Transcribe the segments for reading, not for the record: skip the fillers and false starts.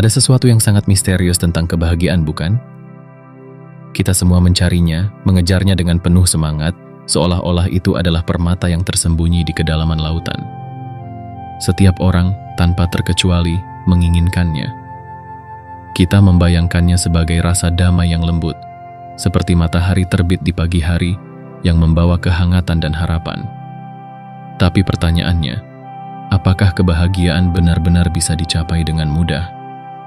Ada sesuatu yang sangat misterius tentang kebahagiaan, bukan? Kita semua mencarinya, mengejarnya dengan penuh semangat, seolah-olah itu adalah permata yang tersembunyi di kedalaman lautan. Setiap orang, tanpa terkecuali, menginginkannya. Kita membayangkannya sebagai rasa damai yang lembut, seperti matahari terbit di pagi hari yang membawa kehangatan dan harapan. Tapi pertanyaannya, apakah kebahagiaan benar-benar bisa dicapai dengan mudah?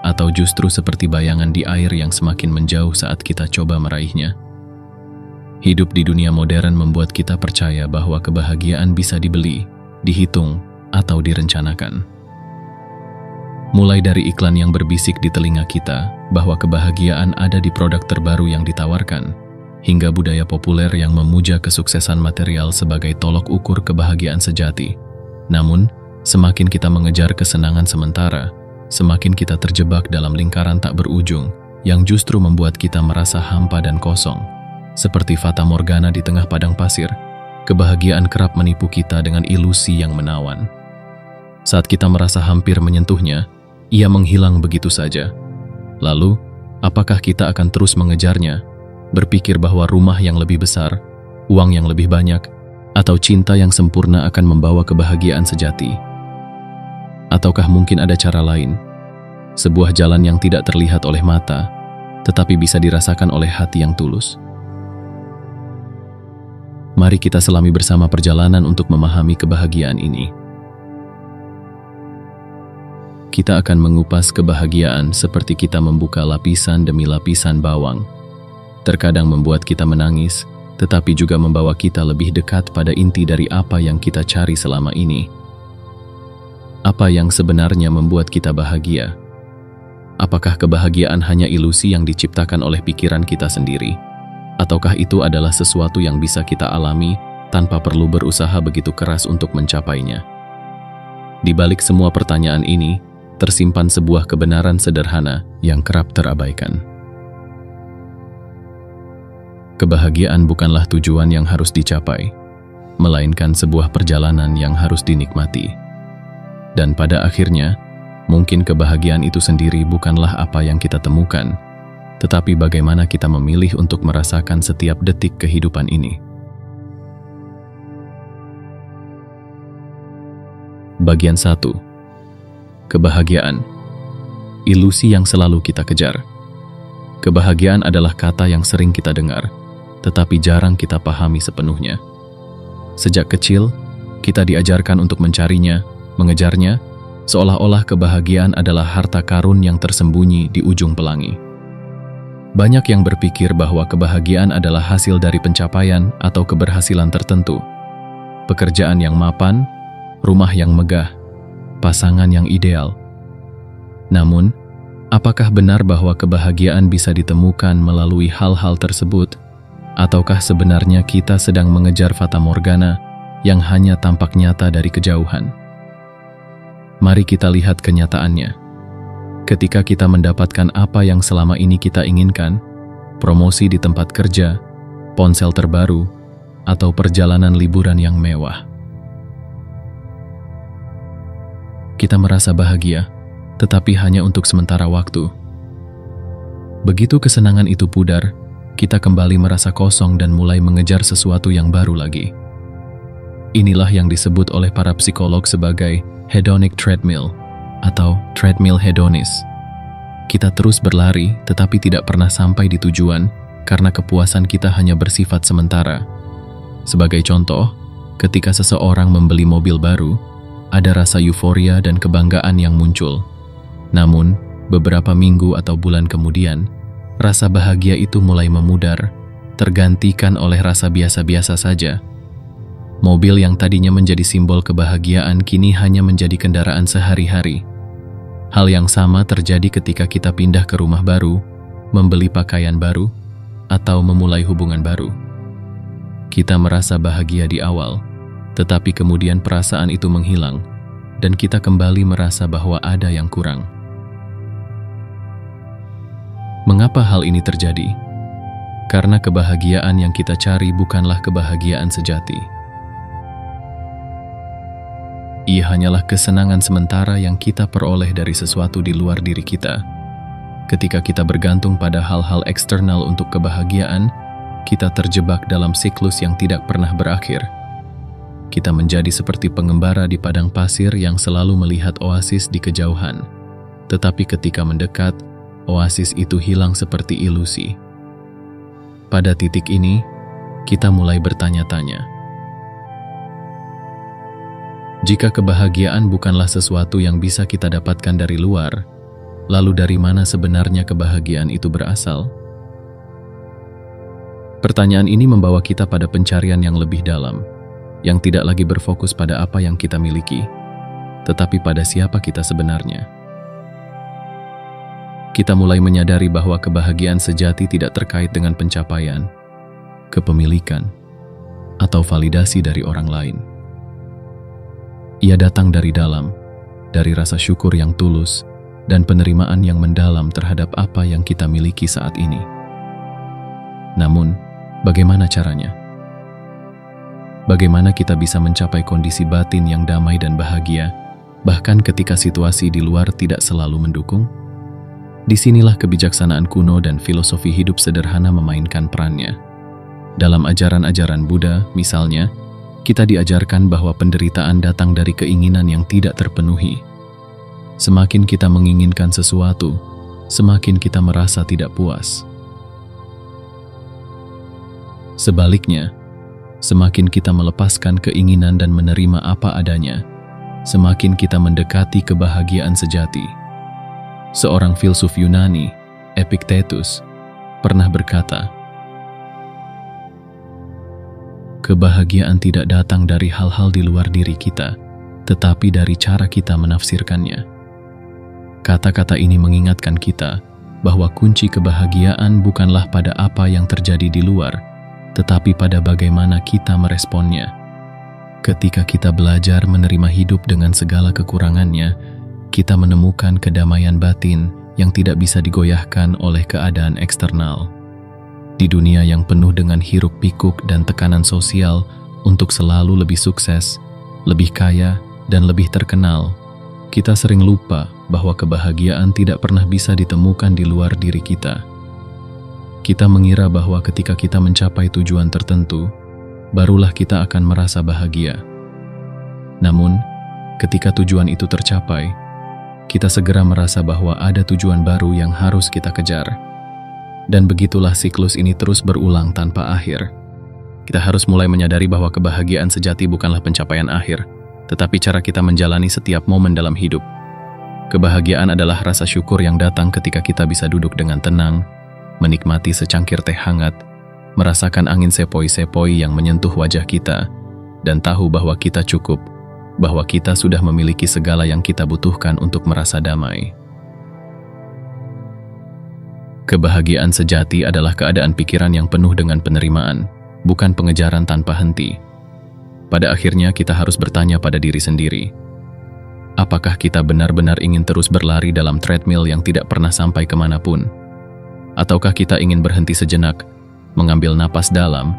Atau justru seperti bayangan di air yang semakin menjauh saat kita coba meraihnya? Hidup di dunia modern membuat kita percaya bahwa kebahagiaan bisa dibeli, dihitung, atau direncanakan. Mulai dari iklan yang berbisik di telinga kita bahwa kebahagiaan ada di produk terbaru yang ditawarkan, hingga budaya populer yang memuja kesuksesan material sebagai tolok ukur kebahagiaan sejati. Namun, semakin kita mengejar kesenangan sementara, semakin kita terjebak dalam lingkaran tak berujung yang justru membuat kita merasa hampa dan kosong. Seperti fata morgana di tengah padang pasir, kebahagiaan kerap menipu kita dengan ilusi yang menawan. Saat kita merasa hampir menyentuhnya, ia menghilang begitu saja. Lalu, apakah kita akan terus mengejarnya, berpikir bahwa rumah yang lebih besar, uang yang lebih banyak, atau cinta yang sempurna akan membawa kebahagiaan sejati? Ataukah mungkin ada cara lain, sebuah jalan yang tidak terlihat oleh mata, tetapi bisa dirasakan oleh hati yang tulus? Mari kita selami bersama perjalanan untuk memahami kebahagiaan ini. Kita akan mengupas kebahagiaan seperti kita membuka lapisan demi lapisan bawang. Terkadang membuat kita menangis, tetapi juga membawa kita lebih dekat pada inti dari apa yang kita cari selama ini. Apa yang sebenarnya membuat kita bahagia? Apakah kebahagiaan hanya ilusi yang diciptakan oleh pikiran kita sendiri? Ataukah itu adalah sesuatu yang bisa kita alami tanpa perlu berusaha begitu keras untuk mencapainya? Di balik semua pertanyaan ini, tersimpan sebuah kebenaran sederhana yang kerap terabaikan. Kebahagiaan bukanlah tujuan yang harus dicapai, melainkan sebuah perjalanan yang harus dinikmati. Dan pada akhirnya, mungkin kebahagiaan itu sendiri bukanlah apa yang kita temukan, tetapi bagaimana kita memilih untuk merasakan setiap detik kehidupan ini. Bagian 1. Kebahagiaan. Ilusi yang selalu kita kejar. Kebahagiaan adalah kata yang sering kita dengar, tetapi jarang kita pahami sepenuhnya. Sejak kecil, kita diajarkan untuk mencarinya, mengejarnya, seolah-olah kebahagiaan adalah harta karun yang tersembunyi di ujung pelangi. Banyak yang berpikir bahwa kebahagiaan adalah hasil dari pencapaian atau keberhasilan tertentu. Pekerjaan yang mapan, rumah yang megah, pasangan yang ideal. Namun, apakah benar bahwa kebahagiaan bisa ditemukan melalui hal-hal tersebut? Ataukah sebenarnya kita sedang mengejar fata morgana yang hanya tampak nyata dari kejauhan? Mari kita lihat kenyataannya. Ketika kita mendapatkan apa yang selama ini kita inginkan, promosi di tempat kerja, ponsel terbaru, atau perjalanan liburan yang mewah, kita merasa bahagia, tetapi hanya untuk sementara waktu. Begitu kesenangan itu pudar, kita kembali merasa kosong dan mulai mengejar sesuatu yang baru lagi. Inilah yang disebut oleh para psikolog sebagai hedonic treadmill atau treadmill hedonis. Kita terus berlari tetapi tidak pernah sampai di tujuan karena kepuasan kita hanya bersifat sementara. Sebagai contoh, ketika seseorang membeli mobil baru, ada rasa euforia dan kebanggaan yang muncul. Namun, beberapa minggu atau bulan kemudian, rasa bahagia itu mulai memudar, tergantikan oleh rasa biasa-biasa saja. Mobil yang tadinya menjadi simbol kebahagiaan kini hanya menjadi kendaraan sehari-hari. Hal yang sama terjadi ketika kita pindah ke rumah baru, membeli pakaian baru, atau memulai hubungan baru. Kita merasa bahagia di awal, tetapi kemudian perasaan itu menghilang, dan kita kembali merasa bahwa ada yang kurang. Mengapa hal ini terjadi? Karena kebahagiaan yang kita cari bukanlah kebahagiaan sejati. Ia hanyalah kesenangan sementara yang kita peroleh dari sesuatu di luar diri kita. Ketika kita bergantung pada hal-hal eksternal untuk kebahagiaan, kita terjebak dalam siklus yang tidak pernah berakhir. Kita menjadi seperti pengembara di padang pasir yang selalu melihat oasis di kejauhan. Tetapi ketika mendekat, oasis itu hilang seperti ilusi. Pada titik ini, kita mulai bertanya-tanya. Jika kebahagiaan bukanlah sesuatu yang bisa kita dapatkan dari luar, lalu dari mana sebenarnya kebahagiaan itu berasal? Pertanyaan ini membawa kita pada pencarian yang lebih dalam, yang tidak lagi berfokus pada apa yang kita miliki, tetapi pada siapa kita sebenarnya. Kita mulai menyadari bahwa kebahagiaan sejati tidak terkait dengan pencapaian, kepemilikan, atau validasi dari orang lain. Ia datang dari dalam, dari rasa syukur yang tulus, dan penerimaan yang mendalam terhadap apa yang kita miliki saat ini. Namun, bagaimana caranya? Bagaimana kita bisa mencapai kondisi batin yang damai dan bahagia, bahkan ketika situasi di luar tidak selalu mendukung? Disinilah kebijaksanaan kuno dan filosofi hidup sederhana memainkan perannya. Dalam ajaran-ajaran Buddha, misalnya, kita diajarkan bahwa penderitaan datang dari keinginan yang tidak terpenuhi. Semakin kita menginginkan sesuatu, semakin kita merasa tidak puas. Sebaliknya, semakin kita melepaskan keinginan dan menerima apa adanya, semakin kita mendekati kebahagiaan sejati. Seorang filsuf Yunani, Epictetus, pernah berkata, kebahagiaan tidak datang dari hal-hal di luar diri kita, tetapi dari cara kita menafsirkannya. Kata-kata ini mengingatkan kita bahwa kunci kebahagiaan bukanlah pada apa yang terjadi di luar, tetapi pada bagaimana kita meresponnya. Ketika kita belajar menerima hidup dengan segala kekurangannya, kita menemukan kedamaian batin yang tidak bisa digoyahkan oleh keadaan eksternal. Di dunia yang penuh dengan hiruk-pikuk dan tekanan sosial untuk selalu lebih sukses, lebih kaya, dan lebih terkenal, kita sering lupa bahwa kebahagiaan tidak pernah bisa ditemukan di luar diri kita. Kita mengira bahwa ketika kita mencapai tujuan tertentu, barulah kita akan merasa bahagia. Namun, ketika tujuan itu tercapai, kita segera merasa bahwa ada tujuan baru yang harus kita kejar. Dan begitulah siklus ini terus berulang tanpa akhir. Kita harus mulai menyadari bahwa kebahagiaan sejati bukanlah pencapaian akhir, tetapi cara kita menjalani setiap momen dalam hidup. Kebahagiaan adalah rasa syukur yang datang ketika kita bisa duduk dengan tenang, menikmati secangkir teh hangat, merasakan angin sepoi-sepoi yang menyentuh wajah kita, dan tahu bahwa kita cukup, bahwa kita sudah memiliki segala yang kita butuhkan untuk merasa damai. Kebahagiaan sejati adalah keadaan pikiran yang penuh dengan penerimaan, bukan pengejaran tanpa henti. Pada akhirnya kita harus bertanya pada diri sendiri, apakah kita benar-benar ingin terus berlari dalam treadmill yang tidak pernah sampai kemanapun? Ataukah kita ingin berhenti sejenak, mengambil napas dalam,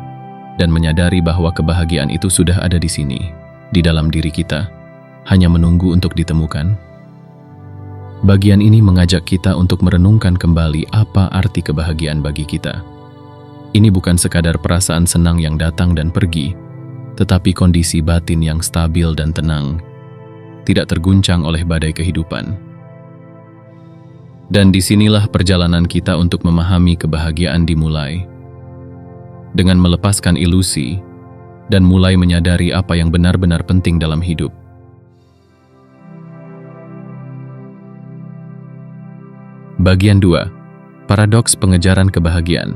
dan menyadari bahwa kebahagiaan itu sudah ada di sini, di dalam diri kita, hanya menunggu untuk ditemukan? Bagian ini mengajak kita untuk merenungkan kembali apa arti kebahagiaan bagi kita. Ini bukan sekadar perasaan senang yang datang dan pergi, tetapi kondisi batin yang stabil dan tenang, tidak terguncang oleh badai kehidupan. Dan disinilah perjalanan kita untuk memahami kebahagiaan dimulai. Dengan melepaskan ilusi, dan mulai menyadari apa yang benar-benar penting dalam hidup. Bagian 2. Paradoks pengejaran kebahagiaan.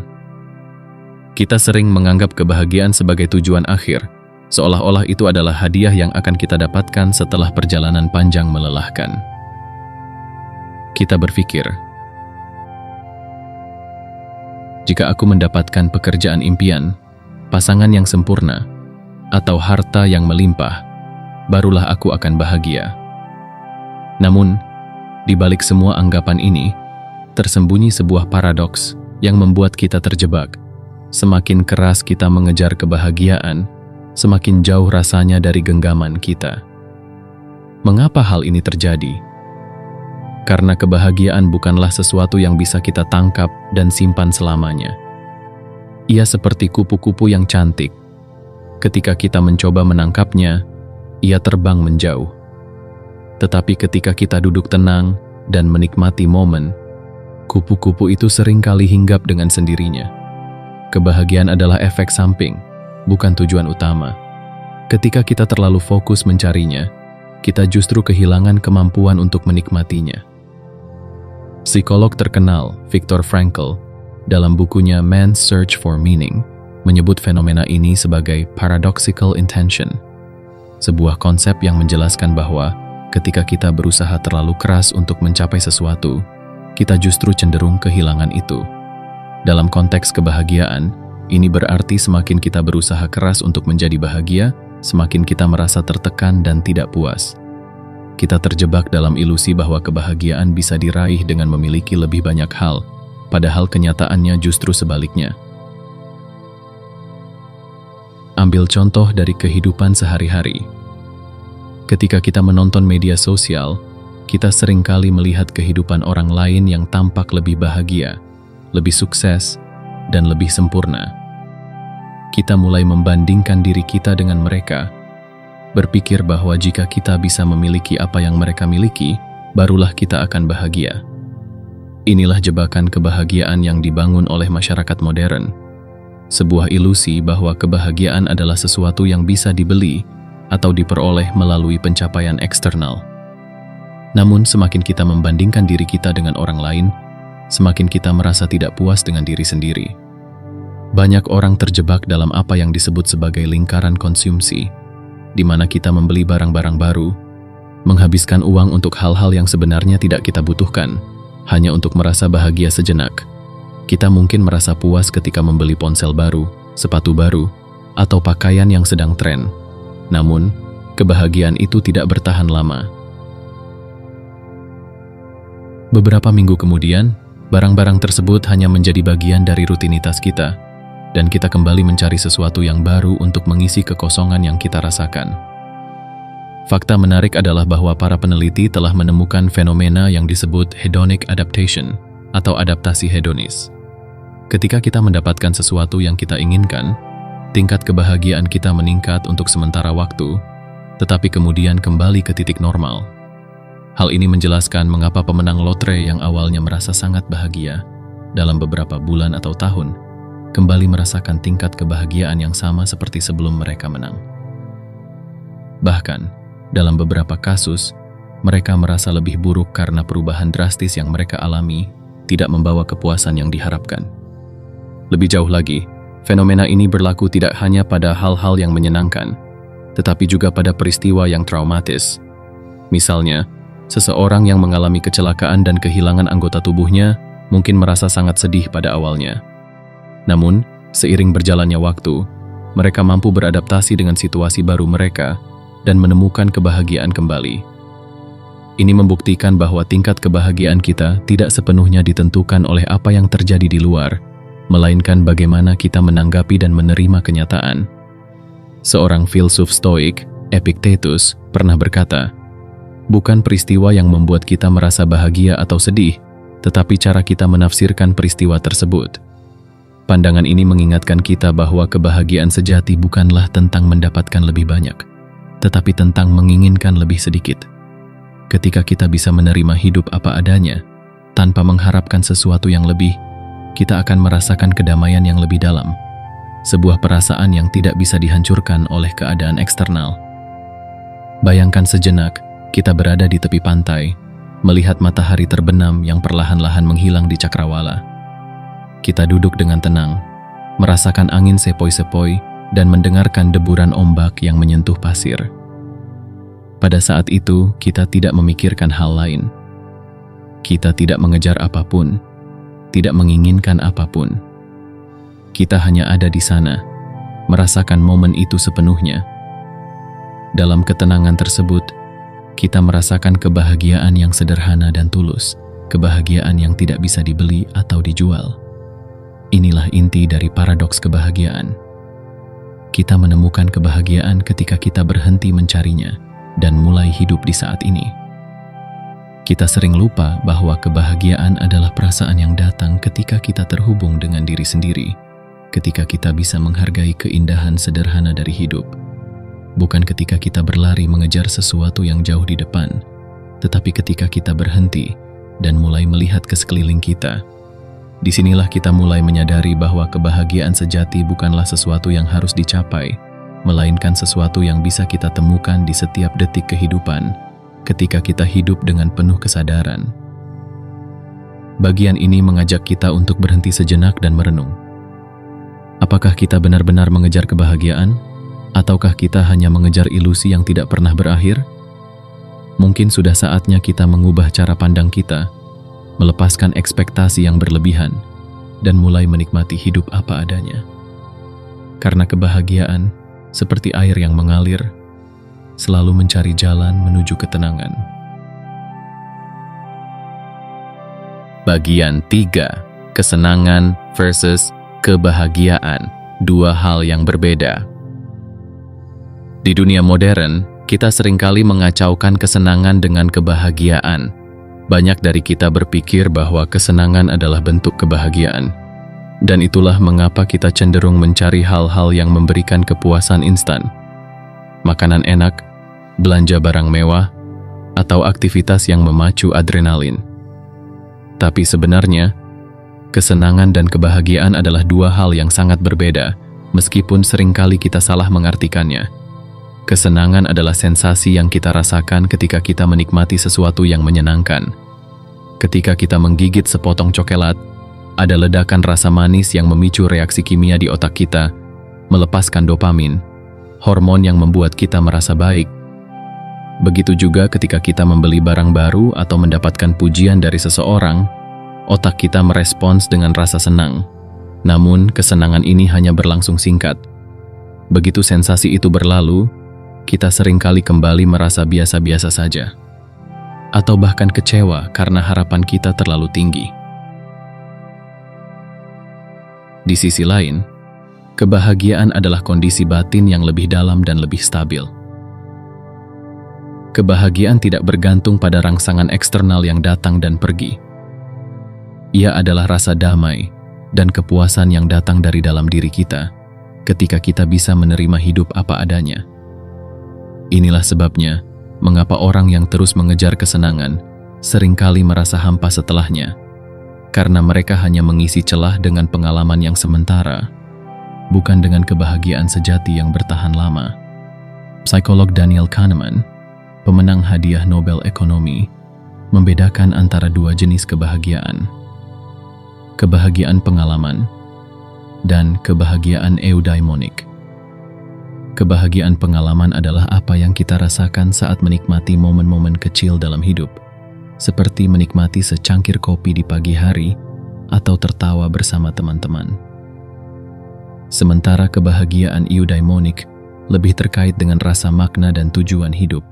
Kita sering menganggap kebahagiaan sebagai tujuan akhir, seolah-olah itu adalah hadiah yang akan kita dapatkan setelah perjalanan panjang melelahkan. Kita berpikir, jika aku mendapatkan pekerjaan impian, pasangan yang sempurna, atau harta yang melimpah, barulah aku akan bahagia. Namun, di balik semua anggapan ini, tersembunyi sebuah paradoks yang membuat kita terjebak. Semakin keras kita mengejar kebahagiaan, semakin jauh rasanya dari genggaman kita. Mengapa hal ini terjadi? Karena kebahagiaan bukanlah sesuatu yang bisa kita tangkap dan simpan selamanya. Ia seperti kupu-kupu yang cantik. Ketika kita mencoba menangkapnya, ia terbang menjauh. Tetapi ketika kita duduk tenang dan menikmati momen, kupu-kupu itu seringkali hinggap dengan sendirinya. Kebahagiaan adalah efek samping, bukan tujuan utama. Ketika kita terlalu fokus mencarinya, kita justru kehilangan kemampuan untuk menikmatinya. Psikolog terkenal Viktor Frankl dalam bukunya Man's Search for Meaning menyebut fenomena ini sebagai paradoxical intention, sebuah konsep yang menjelaskan bahwa ketika kita berusaha terlalu keras untuk mencapai sesuatu, kita justru cenderung kehilangan itu. Dalam konteks kebahagiaan, ini berarti semakin kita berusaha keras untuk menjadi bahagia, semakin kita merasa tertekan dan tidak puas. Kita terjebak dalam ilusi bahwa kebahagiaan bisa diraih dengan memiliki lebih banyak hal, padahal kenyataannya justru sebaliknya. Ambil contoh dari kehidupan sehari-hari. Ketika kita menonton media sosial, kita seringkali melihat kehidupan orang lain yang tampak lebih bahagia, lebih sukses, dan lebih sempurna. Kita mulai membandingkan diri kita dengan mereka, berpikir bahwa jika kita bisa memiliki apa yang mereka miliki, barulah kita akan bahagia. Inilah jebakan kebahagiaan yang dibangun oleh masyarakat modern. Sebuah ilusi bahwa kebahagiaan adalah sesuatu yang bisa dibeli atau diperoleh melalui pencapaian eksternal. Namun semakin kita membandingkan diri kita dengan orang lain, semakin kita merasa tidak puas dengan diri sendiri. Banyak orang terjebak dalam apa yang disebut sebagai lingkaran konsumsi, di mana kita membeli barang-barang baru, menghabiskan uang untuk hal-hal yang sebenarnya tidak kita butuhkan, hanya untuk merasa bahagia sejenak. Kita mungkin merasa puas ketika membeli ponsel baru, sepatu baru, atau pakaian yang sedang tren. Namun, kebahagiaan itu tidak bertahan lama. Beberapa minggu kemudian, barang-barang tersebut hanya menjadi bagian dari rutinitas kita, dan kita kembali mencari sesuatu yang baru untuk mengisi kekosongan yang kita rasakan. Fakta menarik adalah bahwa para peneliti telah menemukan fenomena yang disebut hedonic adaptation atau adaptasi hedonis. Ketika kita mendapatkan sesuatu yang kita inginkan, tingkat kebahagiaan kita meningkat untuk sementara waktu, tetapi kemudian kembali ke titik normal. Hal ini menjelaskan mengapa pemenang lotre yang awalnya merasa sangat bahagia dalam beberapa bulan atau tahun, kembali merasakan tingkat kebahagiaan yang sama seperti sebelum mereka menang. Bahkan, dalam beberapa kasus, mereka merasa lebih buruk karena perubahan drastis yang mereka alami tidak membawa kepuasan yang diharapkan. Lebih jauh lagi, fenomena ini berlaku tidak hanya pada hal-hal yang menyenangkan, tetapi juga pada peristiwa yang traumatis. Misalnya, seseorang yang mengalami kecelakaan dan kehilangan anggota tubuhnya mungkin merasa sangat sedih pada awalnya. Namun, seiring berjalannya waktu, mereka mampu beradaptasi dengan situasi baru mereka dan menemukan kebahagiaan kembali. Ini membuktikan bahwa tingkat kebahagiaan kita tidak sepenuhnya ditentukan oleh apa yang terjadi di luar, melainkan bagaimana kita menanggapi dan menerima kenyataan. Seorang filsuf Stoik, Epictetus, pernah berkata, "Bukan peristiwa yang membuat kita merasa bahagia atau sedih, tetapi cara kita menafsirkan peristiwa tersebut." Pandangan ini mengingatkan kita bahwa kebahagiaan sejati bukanlah tentang mendapatkan lebih banyak, tetapi tentang menginginkan lebih sedikit. Ketika kita bisa menerima hidup apa adanya, tanpa mengharapkan sesuatu yang lebih, kita akan merasakan kedamaian yang lebih dalam, sebuah perasaan yang tidak bisa dihancurkan oleh keadaan eksternal. Bayangkan sejenak, kita berada di tepi pantai, melihat matahari terbenam yang perlahan-lahan menghilang di cakrawala. Kita duduk dengan tenang, merasakan angin sepoi-sepoi dan mendengarkan deburan ombak yang menyentuh pasir. Pada saat itu, kita tidak memikirkan hal lain. Kita tidak mengejar apapun, tidak menginginkan apapun. Kita hanya ada di sana, merasakan momen itu sepenuhnya. Dalam ketenangan tersebut, kita merasakan kebahagiaan yang sederhana dan tulus, kebahagiaan yang tidak bisa dibeli atau dijual. Inilah inti dari paradoks kebahagiaan. Kita menemukan kebahagiaan ketika kita berhenti mencarinya dan mulai hidup di saat ini. Kita sering lupa bahwa kebahagiaan adalah perasaan yang datang ketika kita terhubung dengan diri sendiri, ketika kita bisa menghargai keindahan sederhana dari hidup. Bukan ketika kita berlari mengejar sesuatu yang jauh di depan, tetapi ketika kita berhenti dan mulai melihat ke sekeliling kita. Disinilah kita mulai menyadari bahwa kebahagiaan sejati bukanlah sesuatu yang harus dicapai, melainkan sesuatu yang bisa kita temukan di setiap detik kehidupan, ketika kita hidup dengan penuh kesadaran. Bagian ini mengajak kita untuk berhenti sejenak dan merenung. Apakah kita benar-benar mengejar kebahagiaan? Ataukah kita hanya mengejar ilusi yang tidak pernah berakhir? Mungkin sudah saatnya kita mengubah cara pandang kita, melepaskan ekspektasi yang berlebihan, dan mulai menikmati hidup apa adanya. Karena kebahagiaan, seperti air yang mengalir, selalu mencari jalan menuju ketenangan. Bagian 3. Kesenangan versus kebahagiaan. Dua hal yang berbeda. Di dunia modern, kita seringkali mengacaukan kesenangan dengan kebahagiaan. Banyak dari kita berpikir bahwa kesenangan adalah bentuk kebahagiaan. Dan itulah mengapa kita cenderung mencari hal-hal yang memberikan kepuasan instan. Makanan enak, belanja barang mewah, atau aktivitas yang memacu adrenalin. Tapi sebenarnya, kesenangan dan kebahagiaan adalah dua hal yang sangat berbeda, meskipun seringkali kita salah mengartikannya. Kesenangan adalah sensasi yang kita rasakan ketika kita menikmati sesuatu yang menyenangkan. Ketika kita menggigit sepotong coklat, ada ledakan rasa manis yang memicu reaksi kimia di otak kita, melepaskan dopamin, hormon yang membuat kita merasa baik. Begitu juga ketika kita membeli barang baru atau mendapatkan pujian dari seseorang, otak kita merespons dengan rasa senang. Namun, kesenangan ini hanya berlangsung singkat. Begitu sensasi itu berlalu, kita seringkali kembali merasa biasa-biasa saja, atau bahkan kecewa karena harapan kita terlalu tinggi. Di sisi lain, kebahagiaan adalah kondisi batin yang lebih dalam dan lebih stabil. Kebahagiaan tidak bergantung pada rangsangan eksternal yang datang dan pergi. Ia adalah rasa damai dan kepuasan yang datang dari dalam diri kita ketika kita bisa menerima hidup apa adanya. Inilah sebabnya mengapa orang yang terus mengejar kesenangan seringkali merasa hampa setelahnya, karena mereka hanya mengisi celah dengan pengalaman yang sementara, bukan dengan kebahagiaan sejati yang bertahan lama. Psikolog Daniel Kahneman, pemenang hadiah Nobel Ekonomi, membedakan antara dua jenis kebahagiaan: kebahagiaan pengalaman dan kebahagiaan eudaimonik. Kebahagiaan pengalaman adalah apa yang kita rasakan saat menikmati momen-momen kecil dalam hidup, seperti menikmati secangkir kopi di pagi hari atau tertawa bersama teman-teman. Sementara kebahagiaan eudaimonik lebih terkait dengan rasa makna dan tujuan hidup.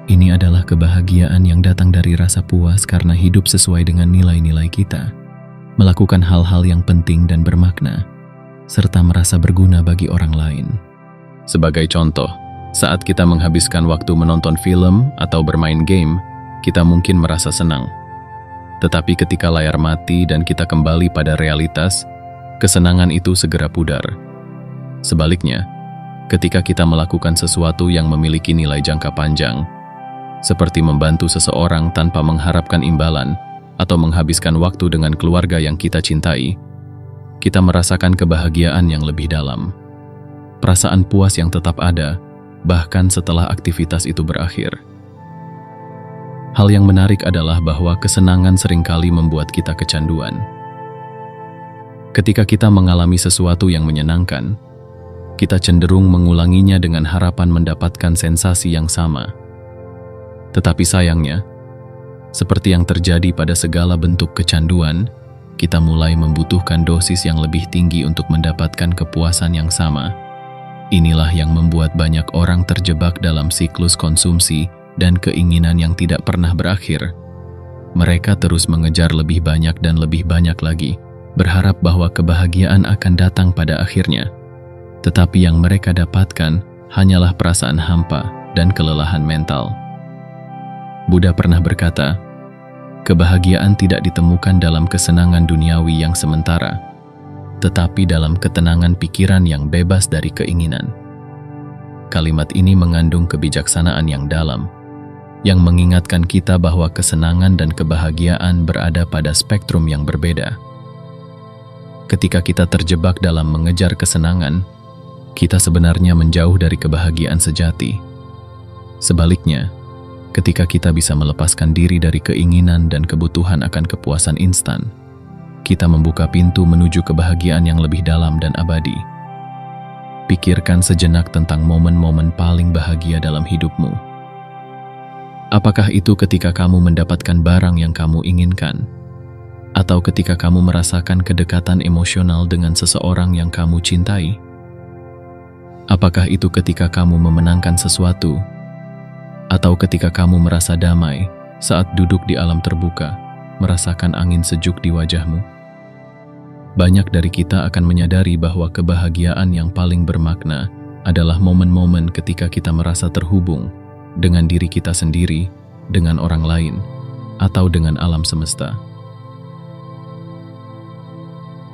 Ini adalah kebahagiaan yang datang dari rasa puas karena hidup sesuai dengan nilai-nilai kita, melakukan hal-hal yang penting dan bermakna, serta merasa berguna bagi orang lain. Sebagai contoh, saat kita menghabiskan waktu menonton film atau bermain game, kita mungkin merasa senang. Tetapi ketika layar mati dan kita kembali pada realitas, kesenangan itu segera pudar. Sebaliknya, ketika kita melakukan sesuatu yang memiliki nilai jangka panjang, seperti membantu seseorang tanpa mengharapkan imbalan atau menghabiskan waktu dengan keluarga yang kita cintai, kita merasakan kebahagiaan yang lebih dalam. Perasaan puas yang tetap ada, bahkan setelah aktivitas itu berakhir. Hal yang menarik adalah bahwa kesenangan seringkali membuat kita kecanduan. Ketika kita mengalami sesuatu yang menyenangkan, kita cenderung mengulanginya dengan harapan mendapatkan sensasi yang sama. Tetapi sayangnya, seperti yang terjadi pada segala bentuk kecanduan, kita mulai membutuhkan dosis yang lebih tinggi untuk mendapatkan kepuasan yang sama. Inilah yang membuat banyak orang terjebak dalam siklus konsumsi dan keinginan yang tidak pernah berakhir. Mereka terus mengejar lebih banyak dan lebih banyak lagi, berharap bahwa kebahagiaan akan datang pada akhirnya. Tetapi yang mereka dapatkan hanyalah perasaan hampa dan kelelahan mental. Buddha pernah berkata, kebahagiaan tidak ditemukan dalam kesenangan duniawi yang sementara, tetapi dalam ketenangan pikiran yang bebas dari keinginan. Kalimat ini mengandung kebijaksanaan yang dalam, yang mengingatkan kita bahwa kesenangan dan kebahagiaan berada pada spektrum yang berbeda. Ketika kita terjebak dalam mengejar kesenangan, kita sebenarnya menjauh dari kebahagiaan sejati. Sebaliknya, ketika kita bisa melepaskan diri dari keinginan dan kebutuhan akan kepuasan instan, kita membuka pintu menuju kebahagiaan yang lebih dalam dan abadi. Pikirkan sejenak tentang momen-momen paling bahagia dalam hidupmu. Apakah itu ketika kamu mendapatkan barang yang kamu inginkan? Atau ketika kamu merasakan kedekatan emosional dengan seseorang yang kamu cintai? Apakah itu ketika kamu memenangkan sesuatu? Atau ketika kamu merasa damai saat duduk di alam terbuka, merasakan angin sejuk di wajahmu? Banyak dari kita akan menyadari bahwa kebahagiaan yang paling bermakna adalah momen-momen ketika kita merasa terhubung dengan diri kita sendiri, dengan orang lain, atau dengan alam semesta.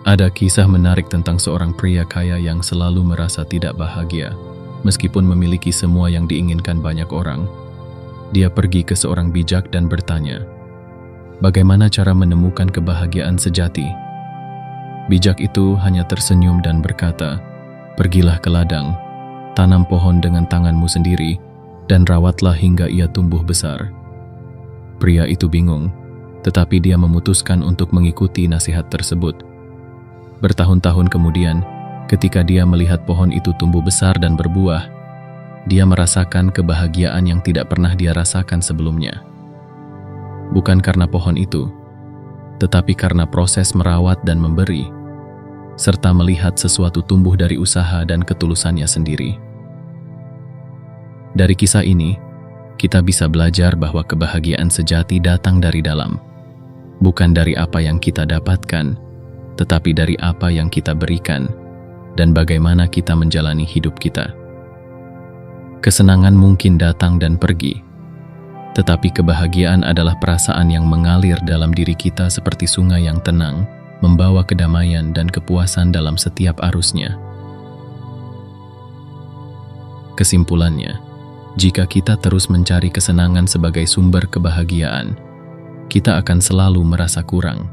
Ada kisah menarik tentang seorang pria kaya yang selalu merasa tidak bahagia, meskipun memiliki semua yang diinginkan banyak orang. Dia pergi ke seorang bijak dan bertanya, bagaimana cara menemukan kebahagiaan sejati? Bijak itu hanya tersenyum dan berkata, pergilah ke ladang, tanam pohon dengan tanganmu sendiri, dan rawatlah hingga ia tumbuh besar. Pria itu bingung, tetapi dia memutuskan untuk mengikuti nasihat tersebut. Bertahun-tahun kemudian, ketika dia melihat pohon itu tumbuh besar dan berbuah, dia merasakan kebahagiaan yang tidak pernah dia rasakan sebelumnya. Bukan karena pohon itu, tetapi karena proses merawat dan memberi, serta melihat sesuatu tumbuh dari usaha dan ketulusannya sendiri. Dari kisah ini, kita bisa belajar bahwa kebahagiaan sejati datang dari dalam, bukan dari apa yang kita dapatkan, tetapi dari apa yang kita berikan dan bagaimana kita menjalani hidup kita. Kesenangan mungkin datang dan pergi, tetapi kebahagiaan adalah perasaan yang mengalir dalam diri kita seperti sungai yang tenang, membawa kedamaian dan kepuasan dalam setiap arusnya. Kesimpulannya, jika kita terus mencari kesenangan sebagai sumber kebahagiaan, kita akan selalu merasa kurang.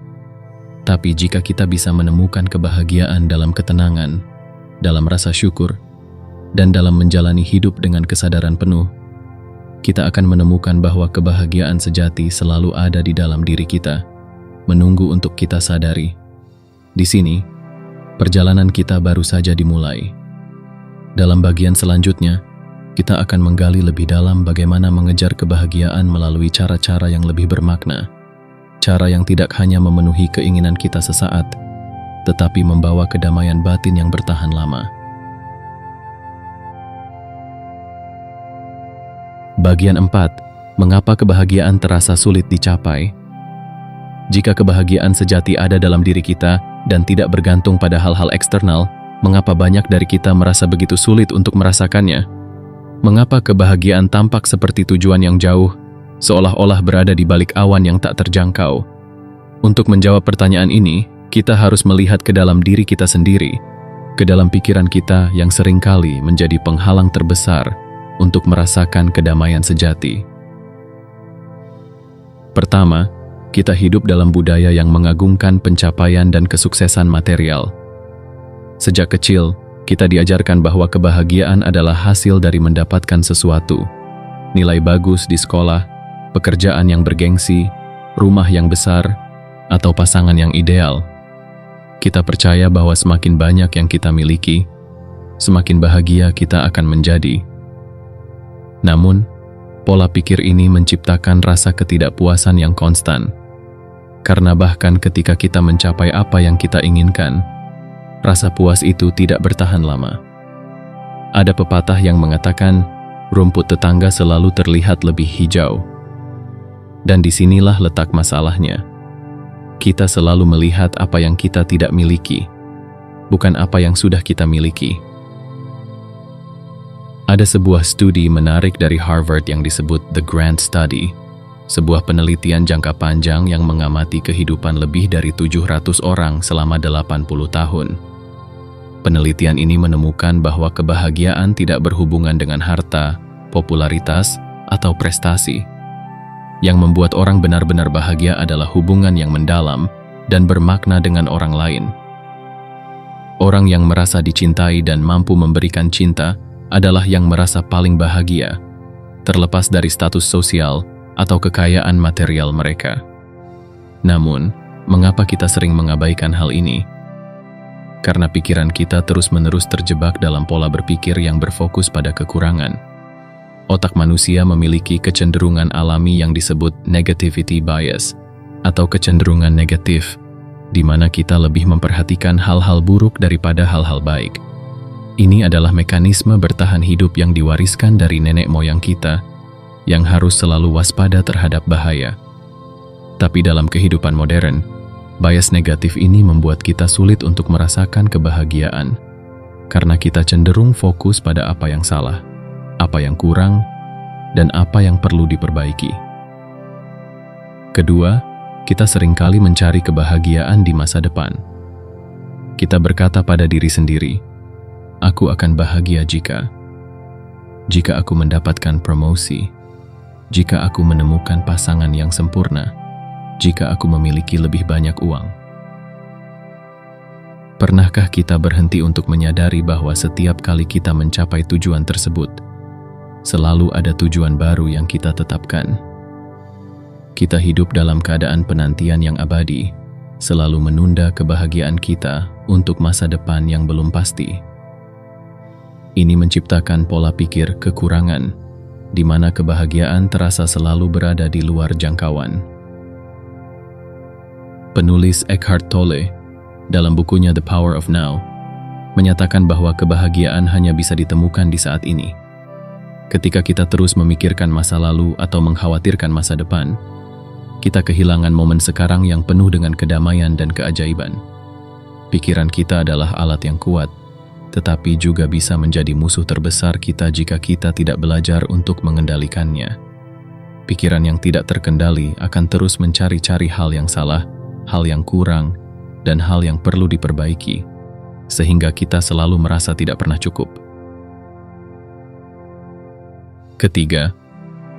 Tapi jika kita bisa menemukan kebahagiaan dalam ketenangan, dalam rasa syukur, dan dalam menjalani hidup dengan kesadaran penuh, kita akan menemukan bahwa kebahagiaan sejati selalu ada di dalam diri kita, menunggu untuk kita sadari. Di sini, perjalanan kita baru saja dimulai. Dalam bagian selanjutnya, kita akan menggali lebih dalam bagaimana mengejar kebahagiaan melalui cara-cara yang lebih bermakna. Cara yang tidak hanya memenuhi keinginan kita sesaat, tetapi membawa kedamaian batin yang bertahan lama. Bagian 4. Mengapa kebahagiaan terasa sulit dicapai? Jika kebahagiaan sejati ada dalam diri kita dan tidak bergantung pada hal-hal eksternal, mengapa banyak dari kita merasa begitu sulit untuk merasakannya? Mengapa kebahagiaan tampak seperti tujuan yang jauh, seolah-olah berada di balik awan yang tak terjangkau? Untuk menjawab pertanyaan ini, kita harus melihat ke dalam diri kita sendiri, ke dalam pikiran kita yang seringkali menjadi penghalang terbesar untuk merasakan kedamaian sejati. Pertama, kita hidup dalam budaya yang mengagungkan pencapaian dan kesuksesan material. Sejak kecil, kita diajarkan bahwa kebahagiaan adalah hasil dari mendapatkan sesuatu. Nilai bagus di sekolah, pekerjaan yang bergengsi, rumah yang besar, atau pasangan yang ideal. Kita percaya bahwa semakin banyak yang kita miliki, semakin bahagia kita akan menjadi. Namun, pola pikir ini menciptakan rasa ketidakpuasan yang konstan. Karena bahkan ketika kita mencapai apa yang kita inginkan, rasa puas itu tidak bertahan lama. Ada pepatah yang mengatakan, rumput tetangga selalu terlihat lebih hijau. Dan disinilah letak masalahnya. Kita selalu melihat apa yang kita tidak miliki, bukan apa yang sudah kita miliki. Ada sebuah studi menarik dari Harvard yang disebut The Grant Study, sebuah penelitian jangka panjang yang mengamati kehidupan lebih dari 700 orang selama 80 tahun. Penelitian ini menemukan bahwa kebahagiaan tidak berhubungan dengan harta, popularitas, atau prestasi. Yang membuat orang benar-benar bahagia adalah hubungan yang mendalam dan bermakna dengan orang lain. Orang yang merasa dicintai dan mampu memberikan cinta adalah yang merasa paling bahagia, terlepas dari status sosial atau kekayaan material mereka. Namun, mengapa kita sering mengabaikan hal ini? Karena pikiran kita terus-menerus terjebak dalam pola berpikir yang berfokus pada kekurangan. Otak manusia memiliki kecenderungan alami yang disebut negativity bias, atau kecenderungan negatif, di mana kita lebih memperhatikan hal-hal buruk daripada hal-hal baik. Ini adalah mekanisme bertahan hidup yang diwariskan dari nenek moyang kita, yang harus selalu waspada terhadap bahaya. Tapi dalam kehidupan modern, bias negatif ini membuat kita sulit untuk merasakan kebahagiaan, karena kita cenderung fokus pada apa yang salah, apa yang kurang, dan apa yang perlu diperbaiki. Kedua, kita seringkali mencari kebahagiaan di masa depan. Kita berkata pada diri sendiri, "Aku akan bahagia jika aku mendapatkan promosi, jika aku menemukan pasangan yang sempurna, jika aku memiliki lebih banyak uang." Pernahkah kita berhenti untuk menyadari bahwa setiap kali kita mencapai tujuan tersebut, selalu ada tujuan baru yang kita tetapkan? Kita hidup dalam keadaan penantian yang abadi, selalu menunda kebahagiaan kita untuk masa depan yang belum pasti. Ini menciptakan pola pikir kekurangan, di mana kebahagiaan terasa selalu berada di luar jangkauan. Penulis Eckhart Tolle, dalam bukunya The Power of Now, menyatakan bahwa kebahagiaan hanya bisa ditemukan di saat ini. Ketika kita terus memikirkan masa lalu atau mengkhawatirkan masa depan, kita kehilangan momen sekarang yang penuh dengan kedamaian dan keajaiban. Pikiran kita adalah alat yang kuat, tetapi juga bisa menjadi musuh terbesar kita jika kita tidak belajar untuk mengendalikannya. Pikiran yang tidak terkendali akan terus mencari-cari hal yang salah, hal yang kurang, dan hal yang perlu diperbaiki, sehingga kita selalu merasa tidak pernah cukup. Ketiga,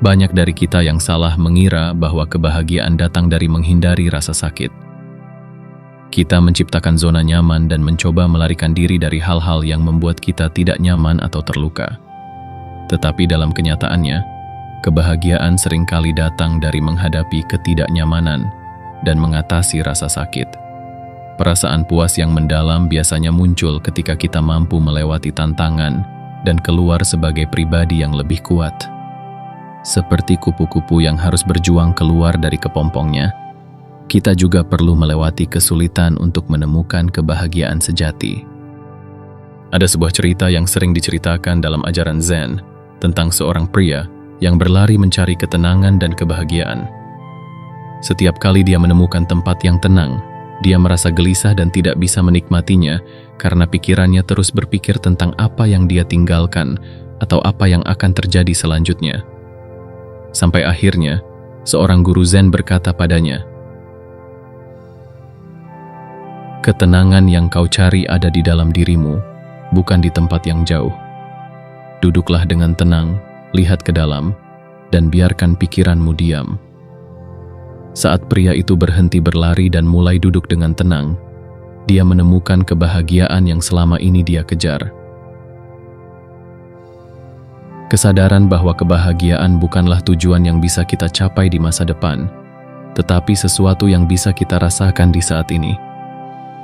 banyak dari kita yang salah mengira bahwa kebahagiaan datang dari menghindari rasa sakit. Kita menciptakan zona nyaman dan mencoba melarikan diri dari hal-hal yang membuat kita tidak nyaman atau terluka. Tetapi dalam kenyataannya, kebahagiaan seringkali datang dari menghadapi ketidaknyamanan dan mengatasi rasa sakit. Perasaan puas yang mendalam biasanya muncul ketika kita mampu melewati tantangan dan keluar sebagai pribadi yang lebih kuat. Seperti kupu-kupu yang harus berjuang keluar dari kepompongnya, kita juga perlu melewati kesulitan untuk menemukan kebahagiaan sejati. Ada sebuah cerita yang sering diceritakan dalam ajaran Zen tentang seorang pria yang berlari mencari ketenangan dan kebahagiaan. Setiap kali dia menemukan tempat yang tenang, dia merasa gelisah dan tidak bisa menikmatinya karena pikirannya terus berpikir tentang apa yang dia tinggalkan atau apa yang akan terjadi selanjutnya. Sampai akhirnya, seorang guru Zen berkata padanya, "Ketenangan yang kau cari ada di dalam dirimu, bukan di tempat yang jauh. Duduklah dengan tenang, lihat ke dalam, dan biarkan pikiranmu diam." Saat pria itu berhenti berlari dan mulai duduk dengan tenang, dia menemukan kebahagiaan yang selama ini dia kejar. Kesadaran bahwa kebahagiaan bukanlah tujuan yang bisa kita capai di masa depan, tetapi sesuatu yang bisa kita rasakan di saat ini,